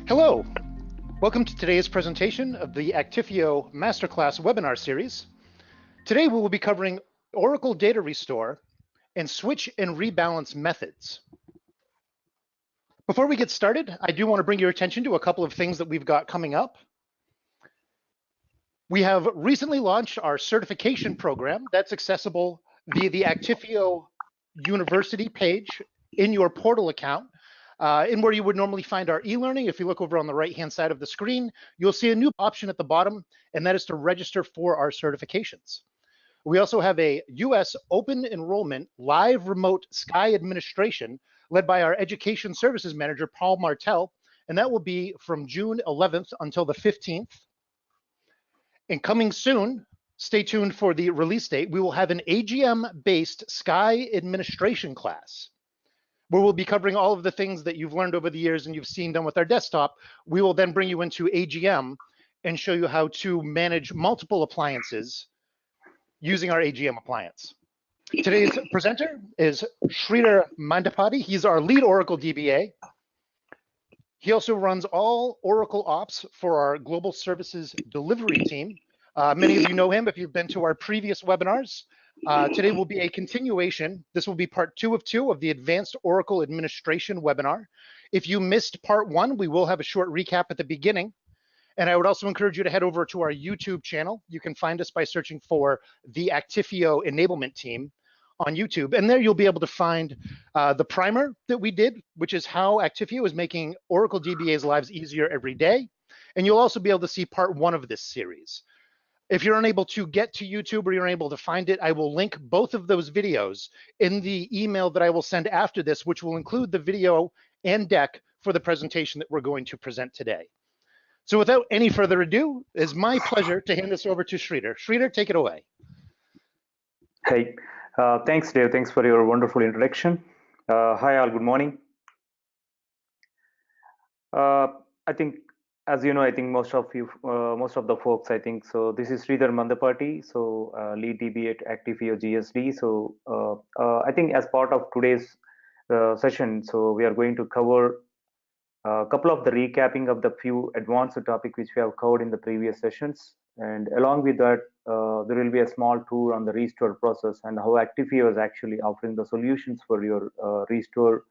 Hello, welcome to today's presentation of the Actifio Masterclass webinar series. Today we will be covering Oracle Data Restore and switch and rebalance methods. Before we get started, I do want to bring your attention to a couple of things that we've got coming up. We have recently launched our certification program that's accessible via the Actifio University page in your portal account. And where you would normally find our e-learning, if you look over on the right-hand side of the screen, you'll see a new option at the bottom, and that is to register for our certifications. We also have a US open enrollment live remote Sky administration led by our education services manager, Paul Martel, and that will be from June 11th until the 15th. And coming soon, stay tuned for the release date, we will have an AGM-based Sky administration class, where we'll be covering all of the things that you've learned over the years and you've seen done with our desktop. We will then bring you into AGM and show you how to manage multiple appliances using our AGM appliance. Today's presenter is Sridhar Mandapati. He's our lead Oracle DBA. He also runs all Oracle Ops for our global services delivery team. Many of you know him if you've been to our previous webinars. Today will be a continuation. This will be part 2 of 2 of the Advanced Oracle Administration webinar. If you missed part 1, we will have a short recap at the beginning. And I would also encourage you to head over to our YouTube channel. You can find us by searching for the Actifio Enablement Team on YouTube. And there you'll be able to find the primer that we did, which is how Actifio is making Oracle DBA's lives easier every day. And you'll also be able to see part 1 of this series. If you're unable to get to YouTube or you're unable to find it, I will link both of those videos in the email that I will send after this, which will include the video and deck for the presentation that we're going to present today. So without any further ado, it's my pleasure to hand this over to Sridhar. Sridhar, take it away. Hey, thanks, Dave. Thanks for your wonderful introduction. Hi, all. Good morning. I think, as you know, I think most of the folks, I think, so this is Sridhar Mandapati, so lead DB at Actifio GSD. So I think as part of today's session, so we are going to cover a couple of the recapping of the few advanced topics which we have covered in the previous sessions. And along with that, there will be a small tour on the restore process and how Actifio is actually offering the solutions for your restore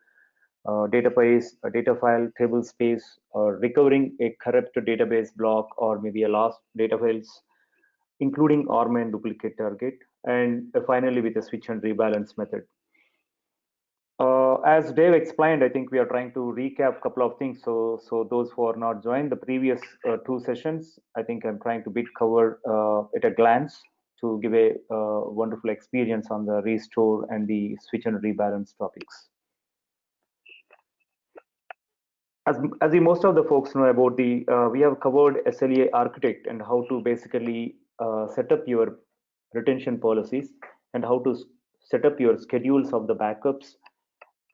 database, a Datafile, Tablespace, or recovering a corrupt database block or maybe a lost data files, including RMAN duplicate target, and finally with a switch and rebalance method. As Dave explained, I think we are trying to recap a couple of things. So those who are not joined the previous 2 sessions, I think I'm trying to cover at a glance to give a wonderful experience on the restore and the switch and rebalance topics. As most of the folks know about we have covered SLA architect and how to basically set up your retention policies and how to set up your schedules of the backups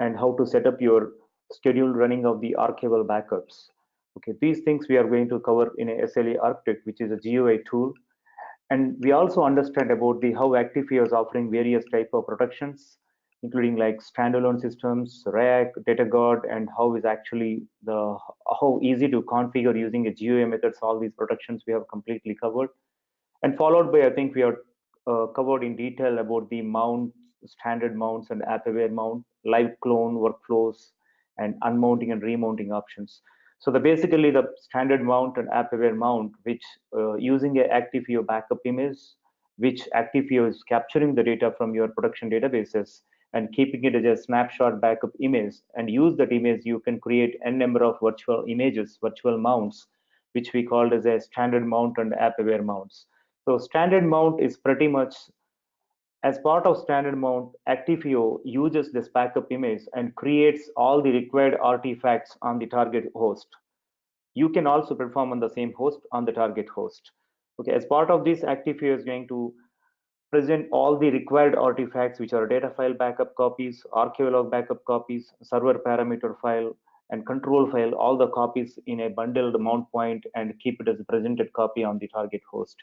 and how to set up your scheduled running of the archival backups. Okay, these things we are going to cover in a SLA architect, which is a GUI tool. And we also understand about how Actifio is offering various type of protections, including like standalone systems, RAC, data guard, and how easy to configure using a GUI methods. All these protections we have completely covered, and followed by I think we are covered in detail about the mount, standard mounts, and app-aware mount, live clone workflows, and unmounting and remounting options. So basically the standard mount and app-aware mount, which using a Actifio backup image, which Actifio is capturing the data from your production databases and keeping it as a snapshot backup image, and use that image, you can create n number of virtual images, virtual mounts, which we called as a standard mount and app-aware mounts. So standard mount is pretty much, as part of standard mount, Actifio uses this backup image and creates all the required artifacts on the target host. You can also perform on the same host on the target host. Okay, as part of this, Actifio is going to present all the required artifacts, which are data file backup copies, archival log backup copies, server parameter file, and control file, all the copies in a bundled mount point, and keep it as a presented copy on the target host.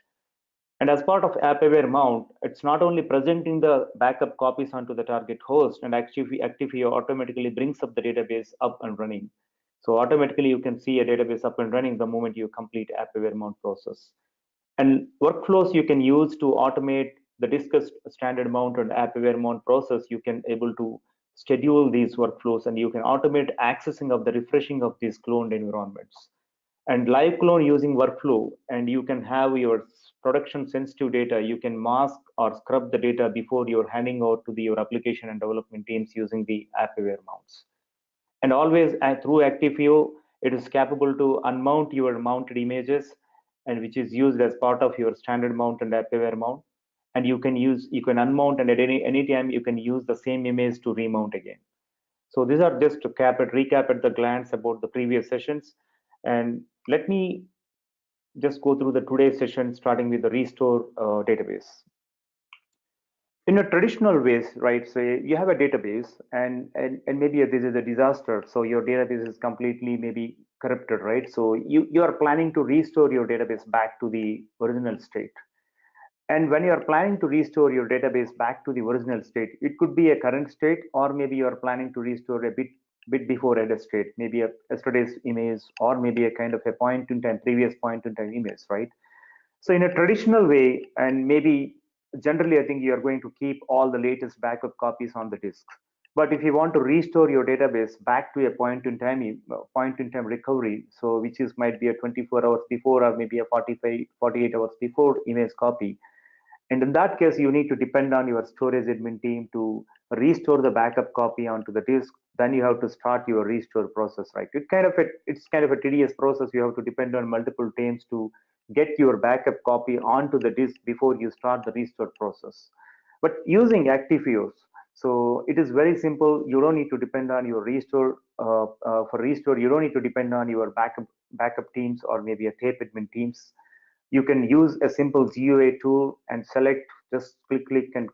And as part of app-aware mount, it's not only presenting the backup copies onto the target host, and actually Actifio automatically brings up the database up and running. So automatically you can see a database up and running the moment you complete app-aware mount process. And workflows you can use to automate the discussed standard mount and app-aware mount process. You can able to schedule these workflows, and you can automate accessing of the refreshing of these cloned environments. And live clone using workflow, and you can have your production sensitive data. You can mask or scrub the data before you're handing out to your application and development teams using the app-aware mounts. And always through Actifio, it is capable to unmount your mounted images, and which is used as part of your standard mount and app-aware mount. And you can unmount, and at any time you can use the same image to remount again. So these are just to recap at the glance about the previous sessions. And let me just go through the today's session, starting with the restore database. In a traditional ways, right? So you have a database, and maybe this is a disaster. So your database is completely maybe corrupted, right? So you are planning to restore your database back to the original state. And when you are planning to restore your database back to the original state, it could be a current state, or maybe you are planning to restore a bit before a state, maybe a yesterday's image, or maybe a kind of a point in time, previous point in time image, right? So in a traditional way, and maybe generally, I think you are going to keep all the latest backup copies on the disk. But if you want to restore your database back to a point in time recovery, so which is might be a 24 hours before, or maybe a 48 hours before image copy, and in that case, you need to depend on your storage admin team to restore the backup copy onto the disk. Then you have to start your restore process, right? It's kind of a tedious process. You have to depend on multiple teams to get your backup copy onto the disk before you start the restore process. But using Actifios, so it is very simple. You don't need to depend on your restore for restore. You don't need to depend on your backup teams or maybe a tape admin teams. You can use a simple GUI tool and just click and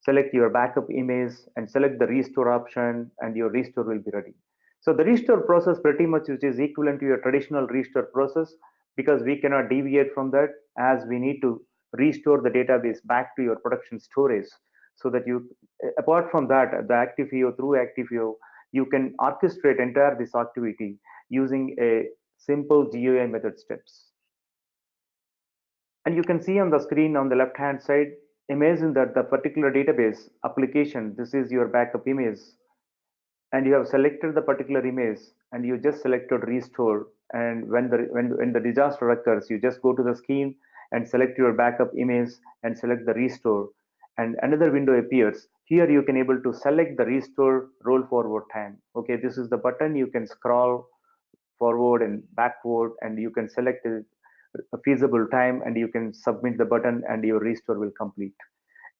select your backup image and select the restore option, and your restore will be ready. So the restore process pretty much which is equivalent to your traditional restore process, because we cannot deviate from that, as we need to restore the database back to your production storage, so that you, apart from that, the Actifio, through Actifio, you can orchestrate entire this activity using a simple GUI method steps. And you can see on the screen on the left hand side, imagine that the particular database application, this is your backup image, and you have selected the particular image, and you just selected restore. And when the disaster occurs, you just go to the screen and select your backup image and select the restore, and another window appears. Here you can able to select the restore roll forward time. Okay, this is the button. You can scroll forward and backward, and you can select a feasible time, and you can submit the button, and your restore will complete.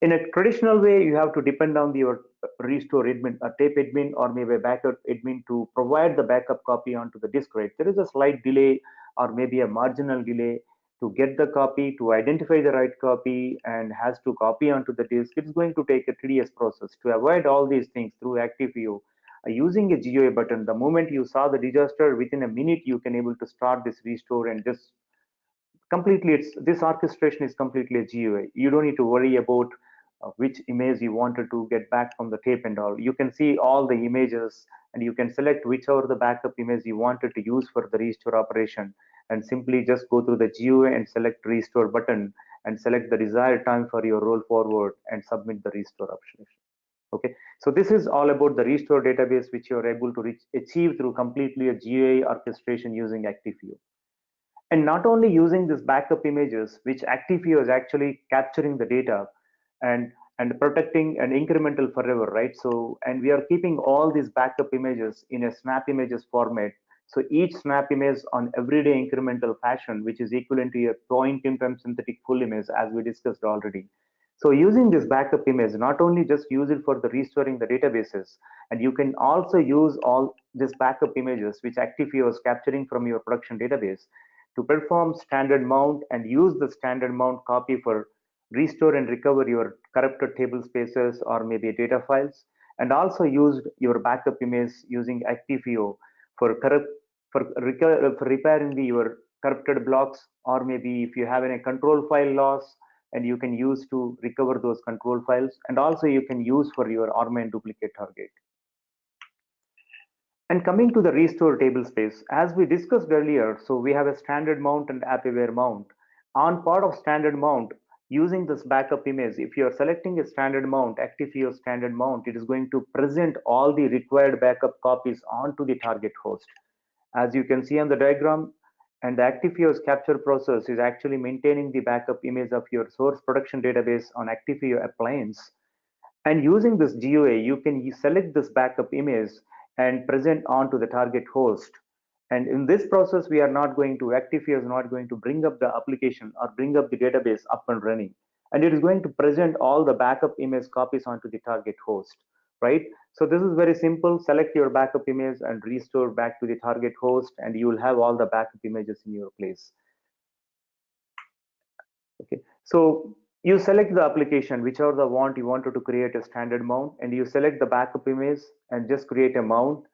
In a traditional way, you have to depend on your restore admin, a tape admin, or maybe a backup admin to provide the backup copy onto the disk, right? There is a slight delay or maybe a marginal delay to get the copy, to identify the right copy, and has to copy onto the disk. It's going to take a tedious process. To avoid all these things through Actifio, using a GUI button, the moment you saw the disaster, within a minute you can able to start this restore, and just completely, this orchestration is completely a GUI. You don't need to worry about which image you wanted to get back from the tape and all. You can see all the images, and you can select whichever the backup image you wanted to use for the restore operation, and simply just go through the GUI and select restore button, and select the desired time for your roll forward, and submit the restore option. Okay, so this is all about the restore database, which you are able to achieve through completely a GUI orchestration using Actifio. And not only using this backup images, which Actifio is actually capturing the data and protecting an incremental forever, right? So, and we are keeping all these backup images in a snap images format. So each snap image on everyday incremental fashion, which is equivalent to a point in time synthetic full image, as we discussed already. So using this backup image, not only just use it for the restoring the databases, and you can also use all these backup images which Actifio is capturing from your production database to perform standard mount, and use the standard mount copy for restore and recover your corrupted table spaces or maybe data files, and also used your backup image using Actifio for repairing your corrupted blocks, or maybe if you have any control file loss, and you can use to recover those control files, and also you can use for your RMAN duplicate target. And coming to the restore table space, as we discussed earlier, so we have a standard mount and app aware mount. On part of standard mount, using this backup image, if you are selecting a standard mount, Actifio standard mount, it is going to present all the required backup copies onto the target host. As you can see on the diagram, and the Actifio's capture process is actually maintaining the backup image of your source production database on Actifio appliance. And using this GUI, you can select this backup image and present onto the target host. And in this process, we are not going to, Actifio is not going to bring up the application or bring up the database up and running. And it is going to present all the backup image copies onto the target host, right? So this is very simple. Select your backup image and restore back to the target host, and you will have all the backup images in your place. Okay, so you select the application, whichever the want you wanted to create a standard mount, and you select the backup image and just create a mount.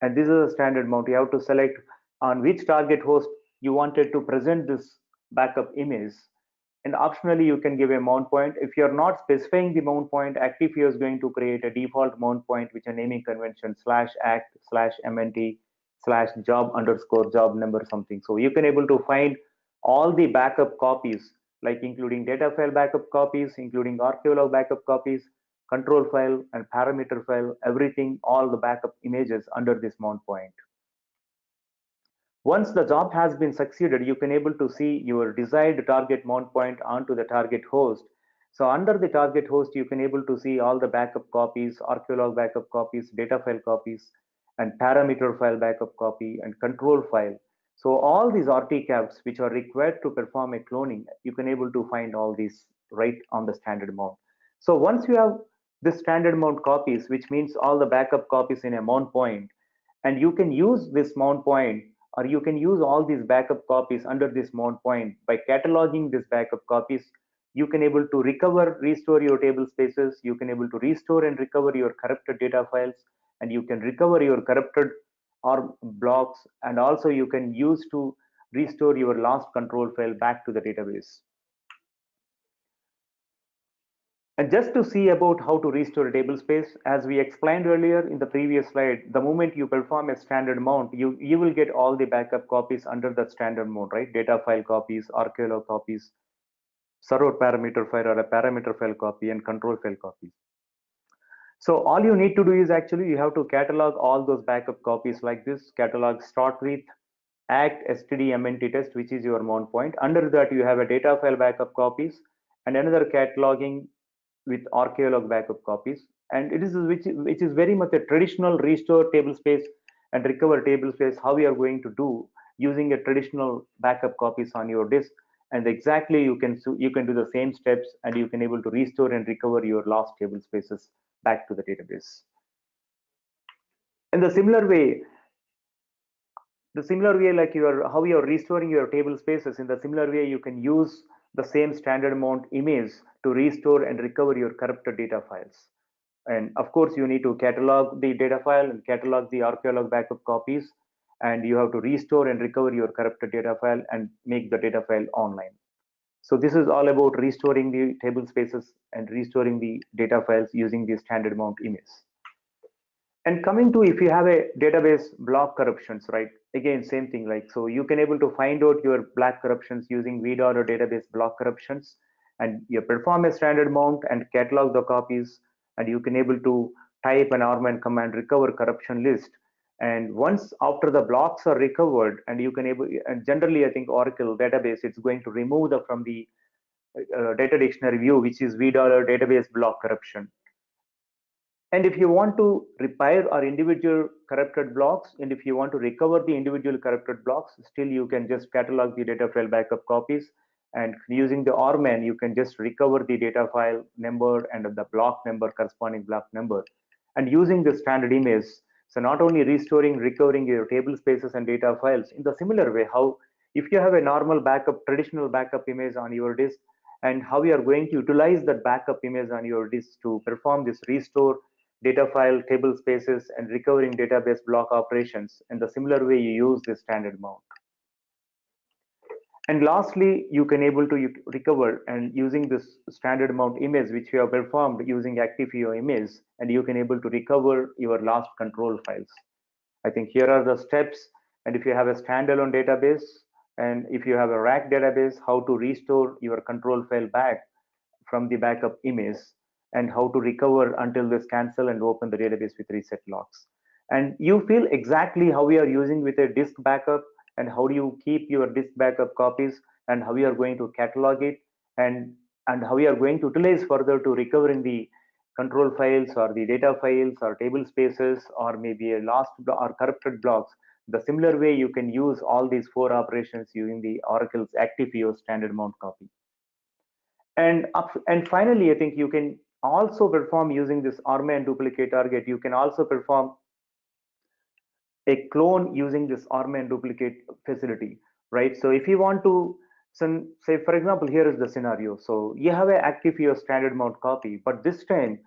And this is a standard mount. You have to select on which target host you wanted to present this backup image. And optionally, you can give a mount point. If you're not specifying the mount point, Actifio is going to create a default mount point, which a naming convention /act/mnt/job_job number something. So you can able to find all the backup copies, like including data file backup copies, including archive backup copies, control file and parameter file, everything, all the backup images under this mount point. Once the job has been succeeded, you can able to see your desired target mount point onto the target host. So under the target host, you can able to see all the backup copies, archive backup copies, data file copies, and parameter file backup copy and control file. So all these artifacts which are required to perform a cloning, you can able to find all these right on the standard mount. So once you have the standard mount copies, which means all the backup copies in a mount point, and you can use this mount point, or you can use all these backup copies under this mount point by cataloging these backup copies. You can able to recover, restore your table spaces. You can able to restore and recover your corrupted data files, and you can recover your corrupted or blocks, and also you can use to restore your lost control file back to the database. And just to see about how to restore a table space, as we explained earlier in the previous slide, the moment you perform a standard mount, you will get all the backup copies under that standard mount, right? Data file copies, archive copies, server parameter file or a parameter file copy, and control file copies. So all you need to do is actually you have to catalog all those backup copies like this. Catalog start with act std test, which is your mount point. Under that you have a data file backup copies and another cataloging with archive backup copies, and it is which is very much a traditional restore table space and recover table space, how we are going to do using a traditional backup copies on your disk. And exactly you can do the same steps, and you can able to restore and recover your lost table spaces back to the database. In the similar way, like how you are restoring your table spaces, in the similar way you can use the same standard mount image to restore and recover your corrupted data files. And of course you need to catalog the data file and catalog the archive backup copies, and you have to restore and recover your corrupted data file and make the data file online. So this is all about restoring the table spaces and restoring the data files using the standard mount image. And coming to, if you have a database block corruptions, right? Again, same thing, like, so you can able to find out your block corruptions using VDOT or database block corruptions, and you perform a standard mount and catalog the copies, and you can able to type an RMAN command, recover corruption list. And once after the blocks are recovered, and you can able, and generally I think Oracle database, it's going to remove the from the data dictionary view, which is VDOT or database block corruption. And if you want to repair our individual corrupted blocks, and if you want to recover the individual corrupted blocks, still you can just catalog the data file backup copies, and using the RMAN, you can just recover the data file number and the block number, corresponding block number. And using the standard image, so not only restoring, recovering your table spaces and data files, in the similar way, how if you have a normal backup, traditional backup image on your disk, and how you are going to utilize that backup image on your disk to perform this restore, data file, table spaces, and recovering database block operations. In the similar way, you use this standard mount. And lastly, you can able to recover and using this standard mount image, which you have performed using Actifio image, and you can able to recover your lost control files. I think here are the steps. And if you have a standalone database, and if you have a rack database, how to restore your control file back from the backup image, and how to recover until this cancel and open the database with reset locks. And you feel exactly how we are using with a disk backup, and how do you keep your disk backup copies, and how we are going to catalog it, and how we are going to utilize further to recover in the control files or the data files or table spaces or maybe a lost or corrupted blocks. The similar way you can use all these 4 operations using the Oracle's Actifio standard mount copy. And finally, I think you can also perform using this RMAN duplicate target. You can also perform a clone using this RMAN duplicate facility, right? So if you want to, say for example, here is the scenario. So you have an Actifio standard mount copy, but this time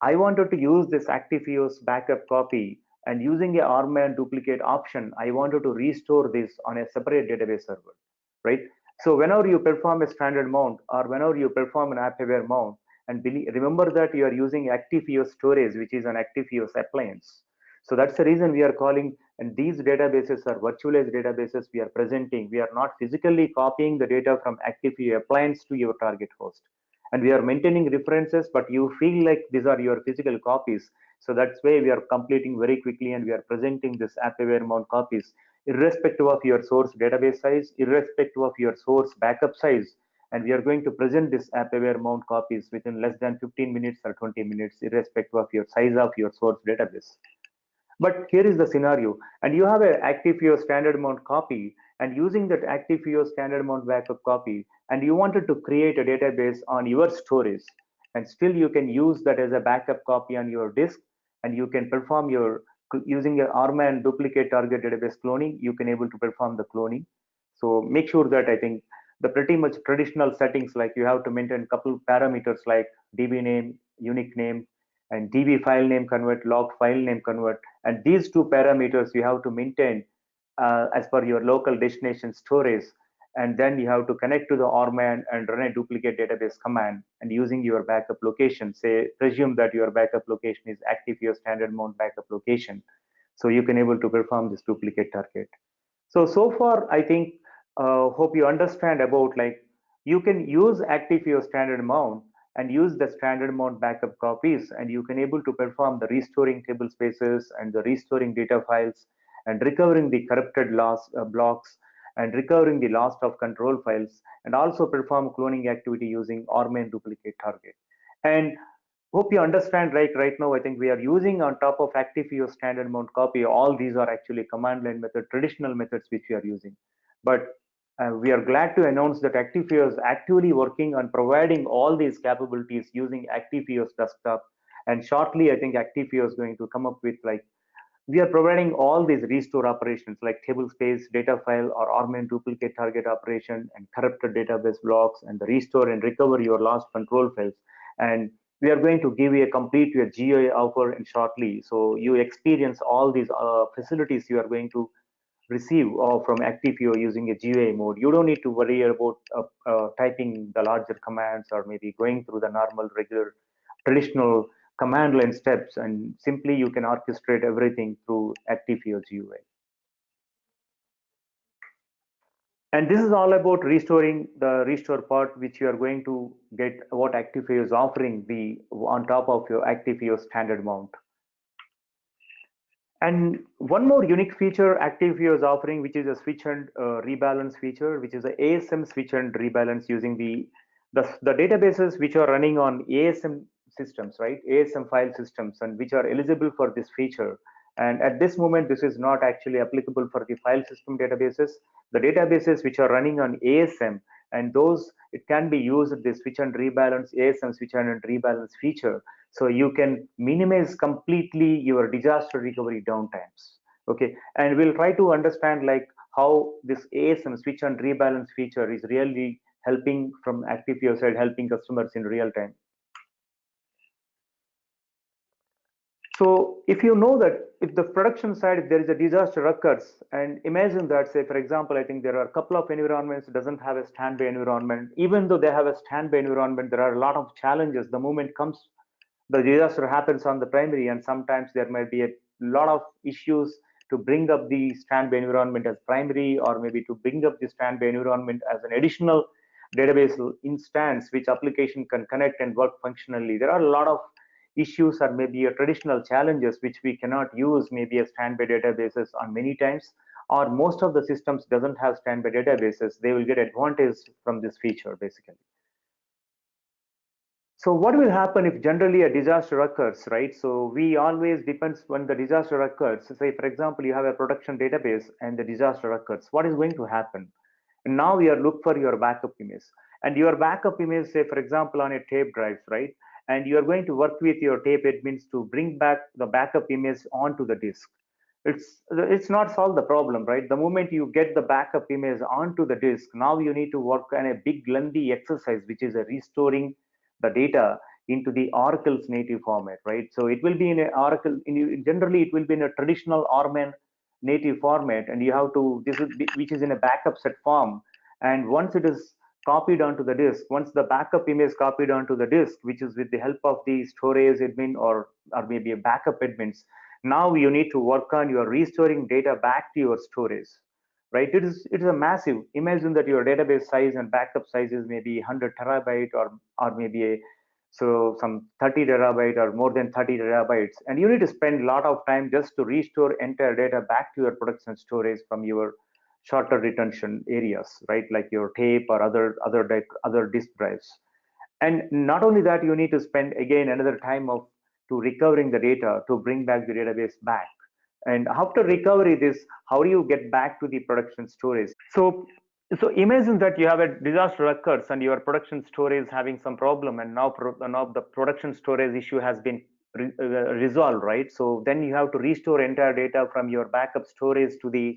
I wanted to use this Actifio's backup copy, and using a RMAN duplicate option, I wanted to restore this on a separate database server, right? So whenever you perform a standard mount, or whenever you perform an app-aware mount, and remember that you are using Actifio storage, which is an Actifio's appliance. So that's the reason we are calling, and these databases are virtualized databases we are presenting. We are not physically copying the data from Actifio appliance to your target host. And we are maintaining references, but you feel like these are your physical copies. So that's why we are completing very quickly, and we are presenting this app-aware mount copies, irrespective of your source database size, irrespective of your source backup size. And we are going to present this app-aware mount copies within less than 15 minutes or 20 minutes, irrespective of your size of your source database. But here is the scenario, and you have an Actifio standard mount copy, and using that Actifio standard mount backup copy, and you wanted to create a database on your storage, and still you can use that as a backup copy on your disk, and you can perform your, using your RMAN duplicate target database cloning, you can able to perform the cloning. So make sure that, I think, the pretty much traditional settings, like you have to maintain a couple parameters like DB name, unique name, and DB file name convert, log file name convert, and these 2 parameters you have to maintain as per your local destination storage. And then you have to connect to the RMAN and run a duplicate database command, and using your backup location, say presume that your backup location is Actifio standard mount backup location, so you can able to perform this duplicate target. So far I think hope you understand about, like, you can use Actifio standard mount and use the standard mount backup copies, and you can able to perform the restoring table spaces and the restoring data files, and recovering the corrupted blocks, and recovering the lost of control files, and also perform cloning activity using RMAN duplicate target. And hope you understand, right now I think we are using on top of Actifio standard mount copy, all these are actually command line method, traditional methods which we are using. But we are glad to announce that Actifio is actively working on providing all these capabilities using Actifio's desktop. And shortly, I think Actifio is going to come up with, like, we are providing all these restore operations like Tablespace, Datafile, or RMAN duplicate target operation, and corrupted database blocks, and the restore and recover your lost control files. And we are going to give you a complete GUI offer in shortly. So you experience all these facilities you are going to receive from Actifio using a GUI mode. You don't need to worry about typing the larger commands, or maybe going through the normal, regular, traditional command line steps, and simply you can orchestrate everything through Actifio GUI. And this is all about restoring, the restore part, which you are going to get what Actifio is offering on top of your Actifio standard mount. And one more unique feature Actifio is offering, which is a switch and rebalance feature, which is a ASM switch and rebalance using the databases which are running on ASM systems, right? ASM file systems, and which are eligible for this feature. And at this moment, this is not actually applicable for the file system databases. The databases which are running on ASM, and those, it can be used the switch and rebalance, ASM switch and rebalance feature. So you can minimize completely your disaster recovery downtimes. Okay, and we'll try to understand, like, how this ASM switch and rebalance feature is really helping from Actifio side, helping customers in real time. So if you know that if the production side, if there is a disaster occurs, and imagine that, say for example, I think there are a couple of environments that doesn't have a standby environment. Even though they have a standby environment, there are a lot of challenges. The moment comes, the disaster happens on the primary, and sometimes there might be a lot of issues to bring up the standby environment as primary, or maybe to bring up the standby environment as an additional database instance which application can connect and work functionally. There are a lot of issues or maybe a traditional challenges which we cannot use maybe as standby databases on many times, or most of the systems doesn't have standby databases. They will get advantage from this feature basically. So what will happen if generally a disaster occurs, right? So we always depends when the disaster occurs. Say, for example, you have a production database and the disaster occurs. What is going to happen? And now you are look for your backup image. And your backup image, say, for example, on a tape drive, right? And you are going to work with your tape admins to bring back the backup image onto the disk. It's not solve the problem, right? The moment you get the backup image onto the disk, now you need to work on a big lengthy exercise, which is a restoring the data into the Oracle's native format, right? So it will be in a Oracle, generally it will be in a traditional RMAN native format, and you have to, which is in a backup set form. And once it is copied onto the disk, once the backup image copied onto the disk, which is with the help of the storage admin or maybe a backup admins, now you need to work on your restoring data back to your storage, right? It's a massive, imagine that your database size and backup size is maybe 100 terabyte or maybe some 30 terabyte or more than 30 terabytes, and you need to spend a lot of time just to restore entire data back to your production storage from your shorter retention areas, right? Like your tape or other disk drives. And not only that, you need to spend again another time of to recovering the data to bring back the database back. And after recovery this, how do you get back to the production storage? So imagine that you have a disaster occurs and your production storage is having some problem, and now the production storage issue has been resolved, right? So then you have to restore entire data from your backup storage to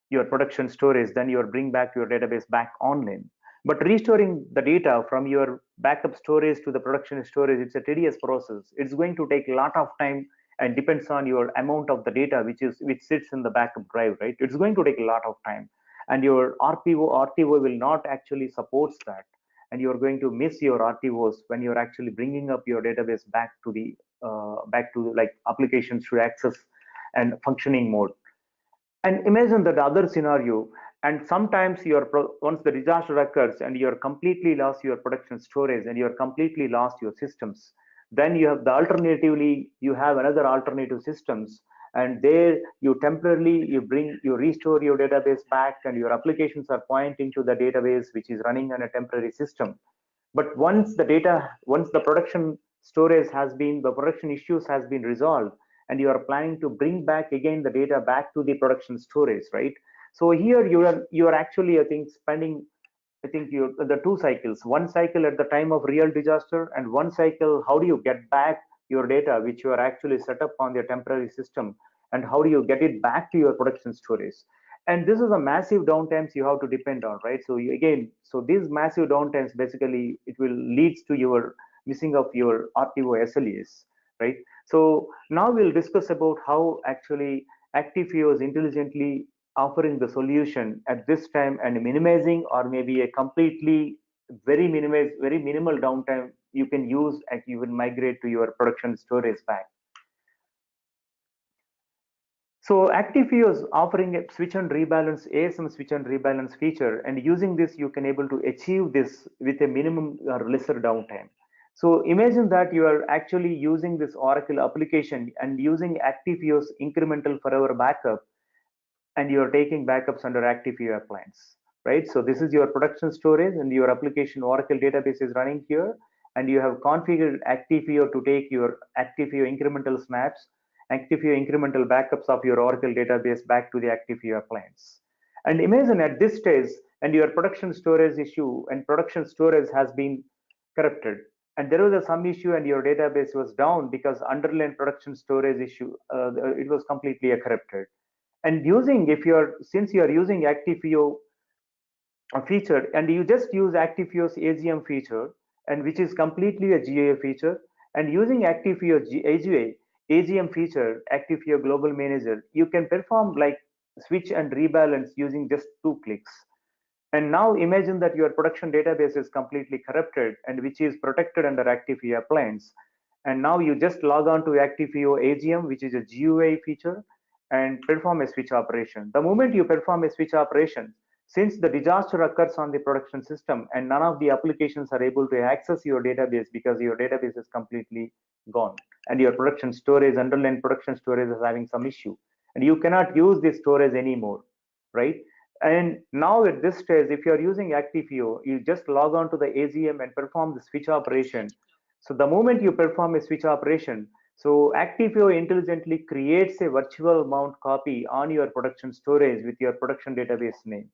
your production storage, then you bring back your database back online. But restoring the data from your backup storage to the production storage, it's a tedious process. It's going to take a lot of time and depends on your amount of the data which sits in the backup drive, right? It's going to take a lot of time, and your RTO will not actually supports that, and you're going to miss your RTOs when you're actually bringing up your database back to like applications to access and functioning mode. And imagine that other scenario, and sometimes once the disaster occurs and you're completely lost your production storage and you're completely lost your systems, then you have you have another alternative systems, and there you temporarily you restore your database back, and your applications are pointing to the database which is running on a temporary system. But once the production production issues has been resolved, and you are planning to bring back again the data back to the production storage, right? So here you are actually, I think, spending, the two cycles, one cycle at the time of real disaster, and one cycle, how do you get back your data which you are actually set up on your temporary system, and how do you get it back to your production storage? And this is a massive downtimes you have to depend on, right? So these massive downtimes, basically it will leads to your missing of your RTO SLAs, right? So now we'll discuss about how actually Actifio is intelligently offering the solution at this time and minimizing, or maybe a completely very minimal downtime you can use and you will migrate to your production storage back. So Actifio is offering a switch and rebalance, ASM switch and rebalance feature, and using this you can able to achieve this with a minimum or lesser downtime. So imagine that you are actually using this Oracle application and using Actifio's incremental forever backup, and you are taking backups under Actifio appliance, right? So this is your production storage, and your application Oracle database is running here, and you have configured Actifio to take your Actifio incremental snaps, Actifio incremental backups of your Oracle database back to the Actifio appliance. And imagine at this stage, and your production storage issue and production storage has been corrupted, and there was some issue and your database was down because underlying production storage issue, it was completely corrupted. And since you are using Actifio feature, and you just use Actifio's AGM feature, and which is completely a GA feature, and using Actifio AGM feature, Actifio Global Manager, you can perform like switch and rebalance using just 2 clicks. And now imagine that your production database is completely corrupted and which is protected under Actifio appliance. And now you just log on to Actifio AGM, which is a GUI feature, and perform a switch operation. The moment you perform a switch operation, since the disaster occurs on the production system and none of the applications are able to access your database because your database is completely gone and your production storage, underlying production storage is having some issue and you cannot use this storage anymore, right? And now at this stage, if you're using Actifio, you just log on to the AZM and perform the switch operation. So the moment you perform a switch operation, so Actifio intelligently creates a virtual mount copy on your production storage with your production database name.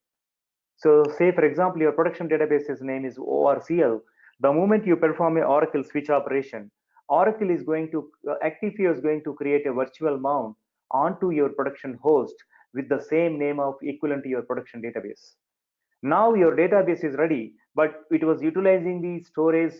So say, for example, your production database's name is ORCL. The moment you perform a Oracle switch operation, Oracle is going to, Actifio is going to create a virtual mount onto your production host with the same name of equivalent to your production database. Now your database is ready, but it was utilizing the storage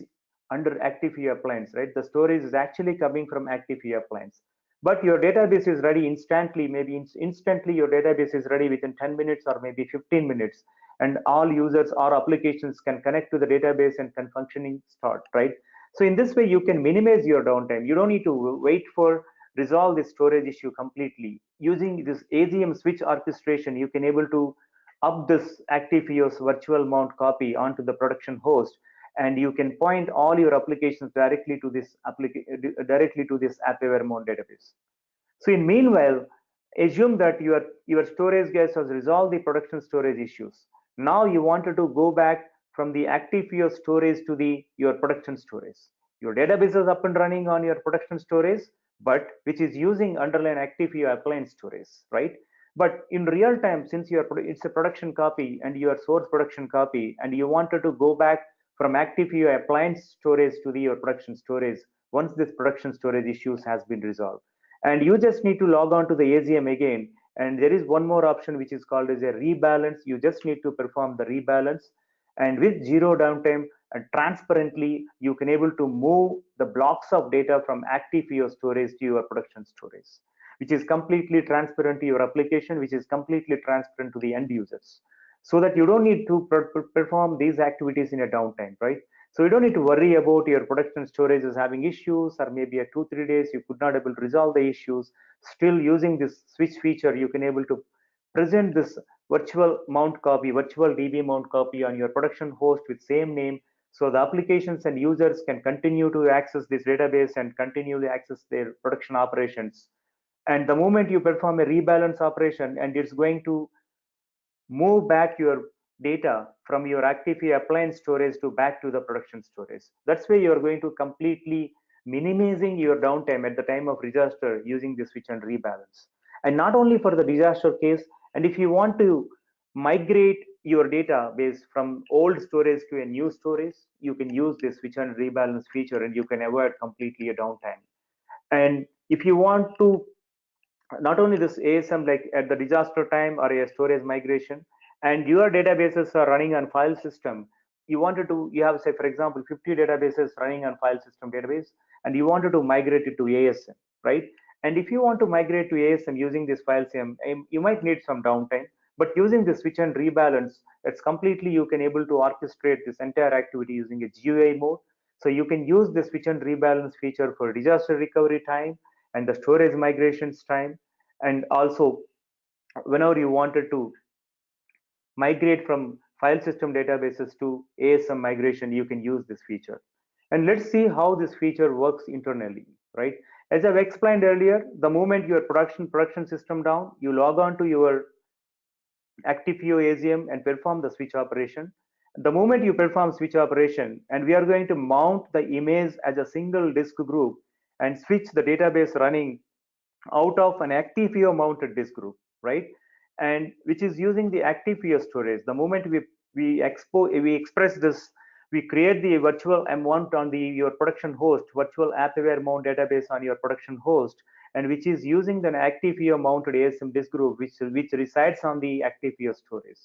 under Actifio appliance, right? The storage is actually coming from Actifio appliance. But your database is ready instantly, maybe instantly your database is ready within 10 minutes or maybe 15 minutes. And all users or applications can connect to the database and can functioning start, right? So in this way, you can minimize your downtime. You don't need to wait for resolve the storage issue completely. Using this AZM switch orchestration, you can able to up this Actifio's virtual mount copy onto the production host, and you can point all your applications directly to this AppAware mount database. So in meanwhile, assume that your storage guest has resolved the production storage issues. Now you wanted to go back from the Actifio storage to your production storage. Your database is up and running on your production storage, but which is using underlying Actifio appliance storage, right? But in real time, since it's a production copy and your source production copy, and you wanted to go back from Actifio appliance storage to your production storage once this production storage issues has been resolved. And you just need to log on to the AZM again. And there is one more option which is called as a rebalance. You just need to perform the rebalance. And with zero downtime and transparently, you can able to move the blocks of data from Actifio storage to your production storage, which is completely transparent to your application, which is completely transparent to the end users, so that you don't need to perform these activities in a downtime, right? So you don't need to worry about your production storage is having issues, or maybe a 2-3 days you could not able to resolve the issues. Still using this switch feature, you can able to present this virtual mount copy, virtual DB mount copy on your production host with same name. So the applications and users can continue to access this database and continue to access their production operations. And the moment you perform a rebalance operation, and it's going to move back your data from your Actifio appliance storage to back to the production storage. That's why you're going to completely minimizing your downtime at the time of disaster using the switch and rebalance. And not only for the disaster case, and if you want to migrate your database from old storage to a new storage, you can use this switch and rebalance feature and you can avoid completely a downtime. And if you want to not only this ASM like at the disaster time or a storage migration, and your databases are running on file system, you have say for example 50 databases running on file system database, and you wanted to migrate it to ASM, right? And if you want to migrate to ASM using this file system, you might need some downtime, but using the switch and rebalance, it's completely you can able to orchestrate this entire activity using a GUI mode. So you can use the switch and rebalance feature for disaster recovery time and the storage migrations time, and also whenever you wanted to migrate from file system databases to ASM migration, you can use this feature. And let's see how this feature works internally, right? As I've explained earlier, the moment your production system down, you log on to your Actifio AZM and perform the switch operation. The moment you perform switch operation, and we are going to mount the image as a single disk group and switch the database running out of an Actifio mounted disk group, right? And which is using the Actifio storage. The moment we express this, we create the virtual mount on your production host, virtual AppAware mount database on your production host, and which is using the Actifio mounted ASM disk group, which resides on the Actifio storage.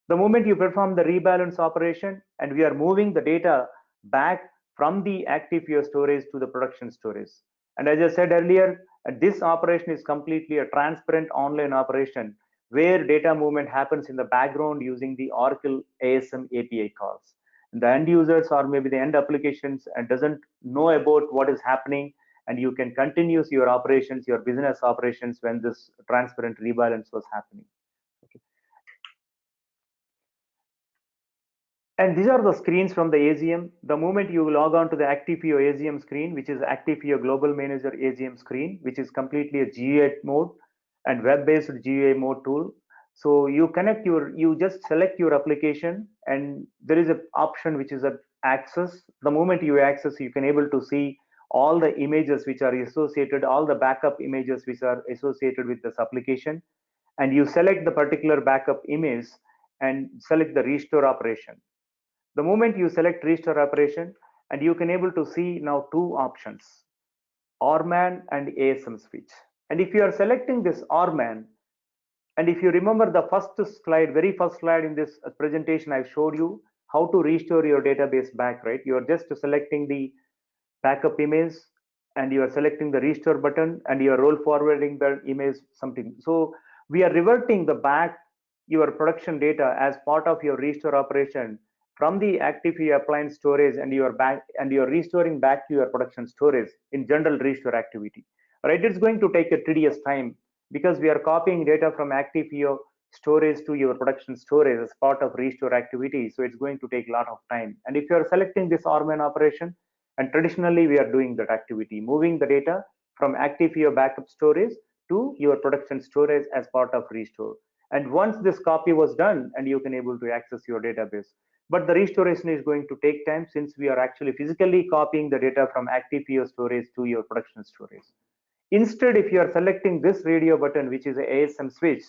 The moment you perform the rebalance operation, and we are moving the data back from the Actifio storage to the production storage. And as I said earlier, this operation is completely a transparent online operation where data movement happens in the background using the Oracle ASM API calls. And the end users or maybe the end applications and doesn't know about what is happening, and you can continue your operations, your business operations when this transparent rebalance was happening. Okay. And these are the screens from the AGM. The moment you log on to the Actifio AGM screen, which is Actifio Global Manager AGM screen, which is completely a GUI mode and web-based GUI mode tool. So you just select your application, and there is an option which is a access. The moment you access, you can able to see all the images which are associated, all the backup images which are associated with this application, and you select the particular backup image and select the restore operation. The moment you select restore operation, and you can able to see now two options, RMAN and ASM switch. And if you are selecting this RMAN, and if you remember the very first slide in this presentation, I showed you how to restore your database back, right? You are just selecting the backup image, and you are selecting the restore button, and you are roll forwarding the image something. So we are reverting the back your production data as part of your restore operation from the Actifio appliance storage, and you are restoring back to your production storage in general restore activity. Right? It's going to take a tedious time because we are copying data from Actifio storage to your production storage as part of restore activity. So it's going to take a lot of time. And if you are selecting this RMAN operation, and traditionally we are doing that activity, moving the data from Actifio backup storage to your production storage as part of restore. And once this copy was done, and you can able to access your database. But the restoration is going to take time since we are actually physically copying the data from Actifio storage to your production storage. Instead, if you are selecting this radio button, which is a ASM switch,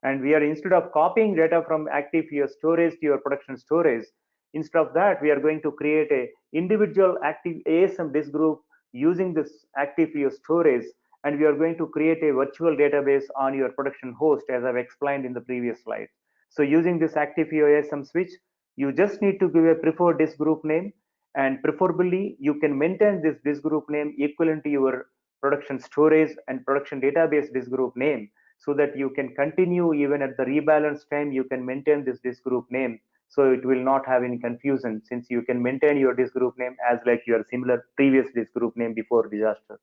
and we are instead of copying data from Actifio storage to your production storage, instead of that, we are going to create a individual active ASM disk group using this Actifio storage, and we are going to create a virtual database on your production host, as I've explained in the previous slide. So using this Actifio ASM switch, you just need to give a preferred disk group name, and preferably you can maintain this disk group name equivalent to your production storage and production database disk group name, so that you can continue even at the rebalance time, you can maintain this disk group name. So it will not have any confusion, since you can maintain your disk group name as like your similar previous disk group name before disaster.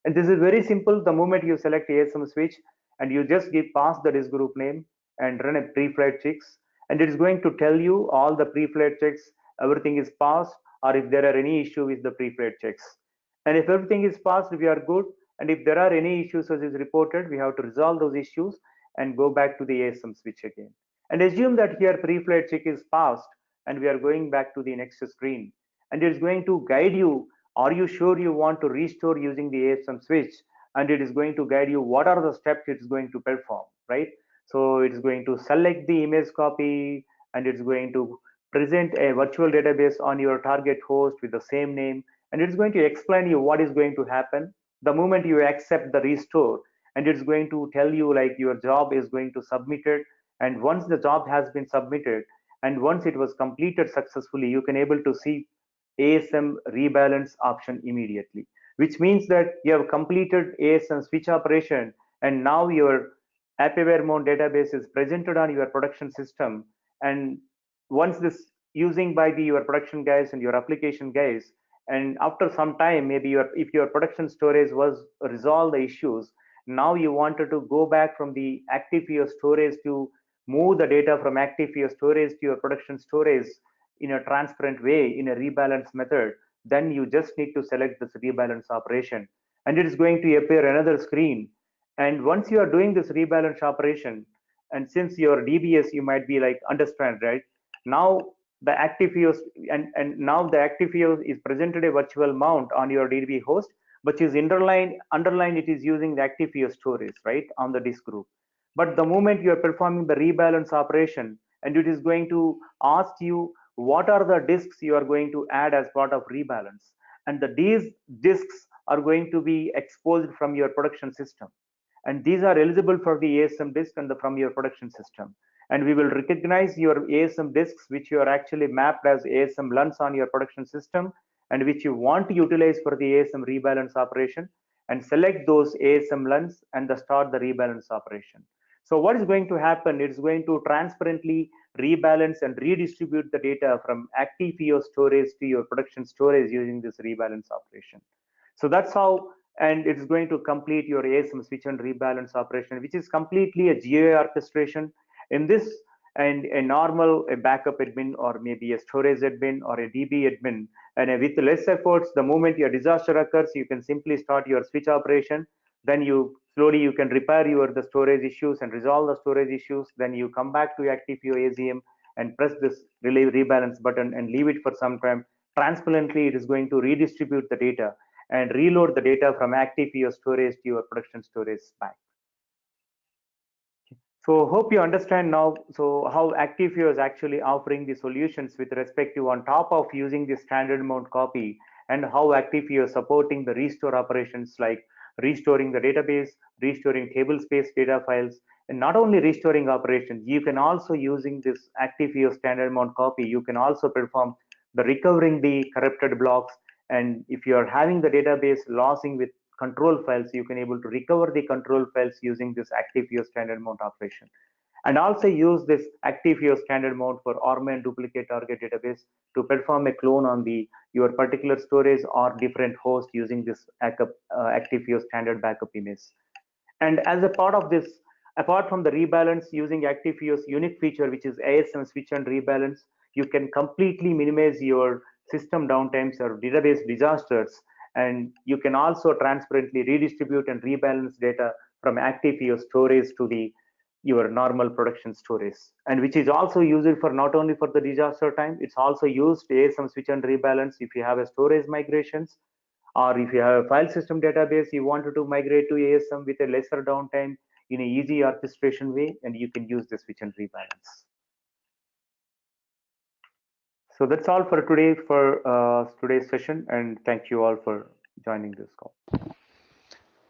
And this is very simple. The moment you select ASM switch, and you just pass the disk group name and run a pre-flight checks, and it is going to tell you all the pre-flight checks, everything is passed, or if there are any issue with the pre-flight checks. And if everything is passed, we are good. And if there are any issues as is reported, we have to resolve those issues and go back to the ASM switch again. And assume that here pre-flight check is passed, and we are going back to the next screen. And it's going to guide you, are you sure you want to restore using the ASM switch? And it is going to guide you what are the steps it's going to perform, right? So it's going to select the image copy, and it's going to present a virtual database on your target host with the same name, and it's going to explain you what is going to happen the moment you accept the restore. And it's going to tell you like your job is going to submit it, and once the job has been submitted, and once it was completed successfully, you can able to see ASM rebalance option immediately, which means that you have completed ASM switch operation, and now your AppAwareMon database is presented on your production system. And once this using by your production guys and your application guys, and after some time, maybe if your production storage was resolve the issues, now you wanted to go back from the Actifio storage to move the data from Actifio storage to your production storage in a transparent way in a rebalance method, then you just need to select this rebalance operation, and it is going to appear another screen. And once you are doing this rebalance operation, and since your DBS, you might be like understand, right? Now the Actifio and now the Actifio is presented a virtual mount on your DB host, which is underline it is using the Actifio storage, right, on the disk group. But the moment you are performing the rebalance operation, and it is going to ask you what are the disks you are going to add as part of rebalance, and these disks are going to be exposed from your production system, and these are eligible for the ASM disk and from your production system. And we will recognize your ASM disks which you are actually mapped as ASM LUNs on your production system, and which you want to utilize for the ASM rebalance operation, and select those ASM LUNs and start the rebalance operation. So what is going to happen? It's going to transparently rebalance and redistribute the data from Actifio storage to your production storage using this rebalance operation. So that's how, and it's going to complete your ASM switch and rebalance operation, which is completely a GUI orchestration. In this, and a normal backup admin, or maybe a storage admin or a DB admin, and with less efforts, the moment your disaster occurs, you can simply start your switch operation. Then you slowly you can repair the storage issues and resolve the storage issues. Then you come back to Actifio AZM and press this relay rebalance button and leave it for some time. Transparently, it is going to redistribute the data and reload the data from Actifio storage to your production storage bank. So hope you understand now how Actifio is actually offering the solutions with respect to on top of using the standard mount copy, and how Actifio is supporting the restore operations like restoring the database, restoring tablespace data files, and not only restoring operations, you can also using this Actifio standard mount copy, you can also perform the recovering the corrupted blocks. And if you are having the database losing with control files, you can able to recover the control files using this Actifio standard mount operation. And also use this Actifio standard mount for RMAN duplicate target database to perform a clone on your particular storage or different host using this Actifio standard backup image. And as a part of this, apart from the rebalance, using Actifio's unique feature, which is ASM switch and rebalance, you can completely minimize your system downtimes or database disasters. And you can also transparently redistribute and rebalance data from Actifio storage to your normal production storage, and which is also used for not only for the disaster time, it's also used ASM switch and rebalance if you have a storage migrations, or if you have a file system database you wanted to migrate to ASM with a lesser downtime in an easy orchestration way, and you can use the switch and rebalance. So that's all for today, for today's session, and thank you all for joining this call.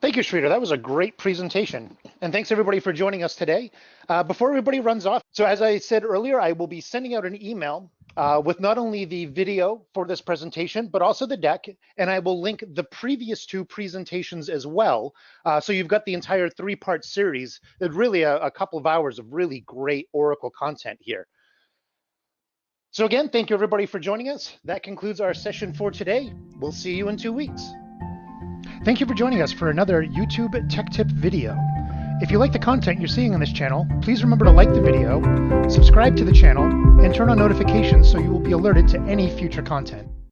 Thank you, Sridhar. That was a great presentation. And thanks everybody for joining us today. Before everybody runs off, so as I said earlier, I will be sending out an email with not only the video for this presentation, but also the deck, and I will link the previous 2 presentations as well. So you've got the entire 3-part series. It's really a couple of hours of really great Oracle content here. So again, thank you everybody for joining us. That concludes our session for today. We'll see you in 2 weeks. Thank you for joining us for another YouTube Tech Tip video. If you like the content you're seeing on this channel, please remember to like the video, subscribe to the channel, and turn on notifications so you will be alerted to any future content.